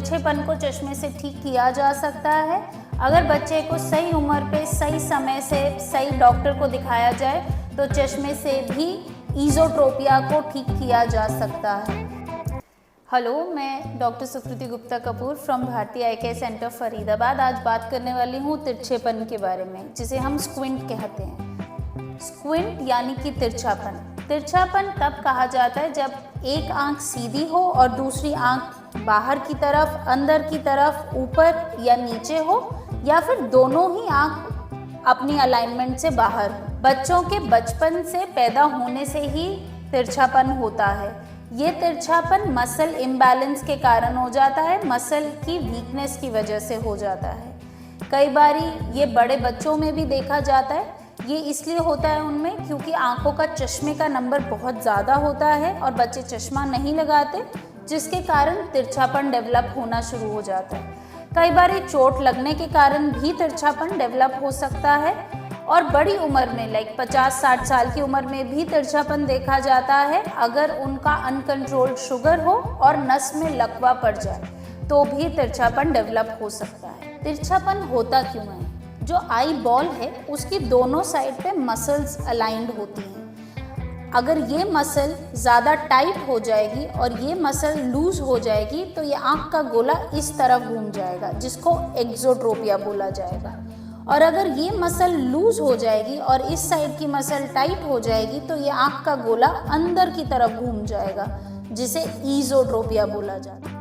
तिरछेपन को चश्मे से ठीक किया जा सकता है अगर बच्चे को सही उम्र पे सही समय से सही डॉक्टर को दिखाया जाए तो चश्मे से भी ईज़ोट्रोपिया को ठीक किया जा सकता है। हेलो, मैं doctor Sukriti Gupta Kapoor from भारतीय आई केयर सेंटर फरीदाबाद। आज बात करने वाली हूँ तिरछेपन के बारे में, जिसे हम स्क्विंट कहते हैं। स्क्विंट यानी कि तिरछापन। तिरछापन तब कहा जाता है जब एक आंख सीधी हो और दूसरी आंख बाहर की तरफ, अंदर की तरफ, ऊपर या नीचे हो, या फिर दोनों ही आंख अपनी अलाइनमेंट से बाहर हो। बच्चों के बचपन से पैदा होने से ही तिरछापन होता है। ये तिरछापन मसल इम्बैलेंस के कारण हो जाता है, मसल की वीकनेस की वजह से हो जाता है। कई बारी ये बड़े बच्चों में भी देखा जाता है। ये इसलिए होता है उनमें क्योंकि आंखों का चश्मे का नंबर बहुत ज़्यादा होता है और बच्चे चश्मा नहीं लगाते, जिसके कारण तिरछापन डेवलप होना शुरू हो जाता है। कई बारी चोट लगने के कारण भी तिरछापन डेवलप हो सकता है और बड़ी उम्र में लाइक 50-60 साल की उम्र में भी तिरछापन देखा जाता है अगर उनका अनकंट्रोल्ड शुगर हो और नस में लकवा पड़ जाए तो भी तिरछापन डेवलप हो सकता है। तिरछापन होता क्यों है? जो आई बॉल है उसकी दोनों साइड पे मसल्स अलाइंड होती हैं। अगर ये मसल ज़्यादा टाइट हो जाएगी और ये मसल लूज हो जाएगी तो ये आँख का गोला इस तरफ घूम जाएगा, जिसको एक्सोट्रोपिया बोला जाएगा। और अगर ये मसल लूज हो जाएगी और इस साइड की मसल टाइट हो जाएगी तो ये आँख का गोला अंदर की तरफ घूम जाएगा, जिसे ईज़ोट्रोपिया बोला जाता है।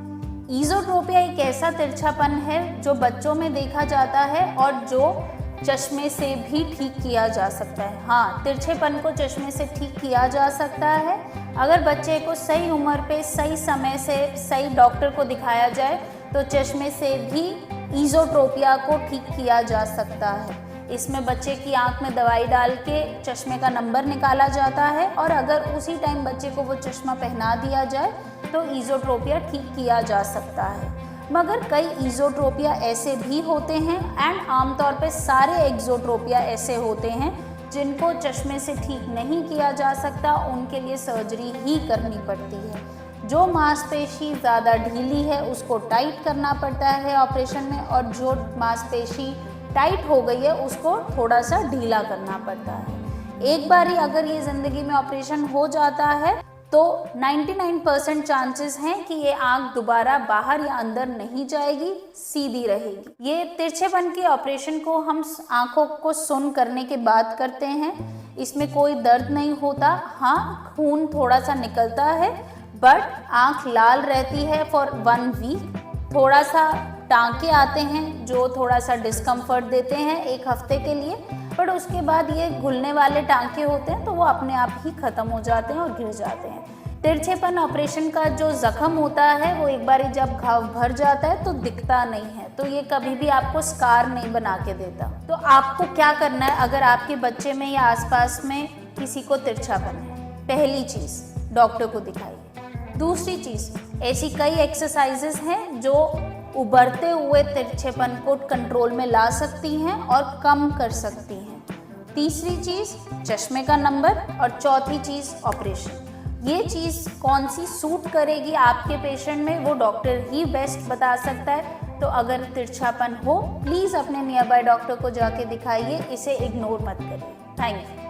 ईज़ोट्रोपिया एक ऐसा तिरछापन है जो बच्चों में देखा जाता है और जो चश्मे से भी ठीक किया जा सकता है। हाँ, तिरछेपन को चश्मे से ठीक किया जा सकता है अगर बच्चे को सही उम्र पे सही समय से सही डॉक्टर को दिखाया जाए तो चश्मे से भी ईज़ोट्रोपिया को ठीक किया जा सकता है। इसमें बच्चे की आंख में दवाई डाल के चश्मे का नंबर निकाला जाता है और अगर उसी टाइम बच्चे को वो चश्मा पहना दिया जाए तो ईज़ोट्रोपिया ठीक किया जा सकता है। मगर कई ईज़ोट्रोपिया ऐसे भी होते हैं एंड आमतौर पे सारे एक्सोट्रोपिया ऐसे होते हैं जिनको चश्मे से ठीक नहीं किया जा सकता, उनके लिए सर्जरी ही करनी पड़ती है। जो मांसपेशी ज़्यादा ढीली है उसको टाइट करना पड़ता है ऑपरेशन में, और जो मांसपेशी टाइट हो गई है उसको थोड़ा सा ढीला करना पड़ता है। एक बारी अगर ये ज़िंदगी में ऑपरेशन हो जाता है तो 99% चांसेस हैं कि ये आँख दोबारा बाहर या अंदर नहीं जाएगी, सीधी रहेगी। ये तिरछेपन के ऑपरेशन को हम आँखों को सुन्न करने के बाद करते हैं। इसमें कोई दर्द नहीं होता। हाँ, खून थोड़ा सा निकलता है बट आँख लाल रहती है फॉर 1 वीक। थोड़ा सा टाँके आते हैं जो थोड़ा सा डिस्कम्फर्ट देते हैं 1 हफ्ते के लिए, बट उसके बाद ये घुलने वाले टाँके होते हैं तो वो अपने आप ही ख़त्म हो जाते हैं और गिर जाते हैं। तिरछेपन ऑपरेशन का जो ज़ख्म होता है वो एक बारी जब घाव भर जाता है तो दिखता नहीं है, तो ये कभी भी आपको स्कार नहीं बना के देता। तो आपको क्या करना है अगर आपके बच्चे में या आसपास में किसी को तिरछापन है? पहली चीज़, डॉक्टर को दिखाइए। दूसरी चीज़, ऐसी कई एक्सरसाइजेस हैं जो उभरते हुए तिरछेपन को कंट्रोल में ला सकती हैं और कम कर सकती हैं। तीसरी चीज़, चश्मे का नंबर। और चौथी चीज़, ऑपरेशन। ये चीज़ कौन सी सूट करेगी आपके पेशेंट में वो डॉक्टर ही बेस्ट बता सकता है। तो अगर तिरछापन हो प्लीज़ अपने नियर बाय डॉक्टर को जाके दिखाइए, इसे इग्नोर मत करिए। Thank you.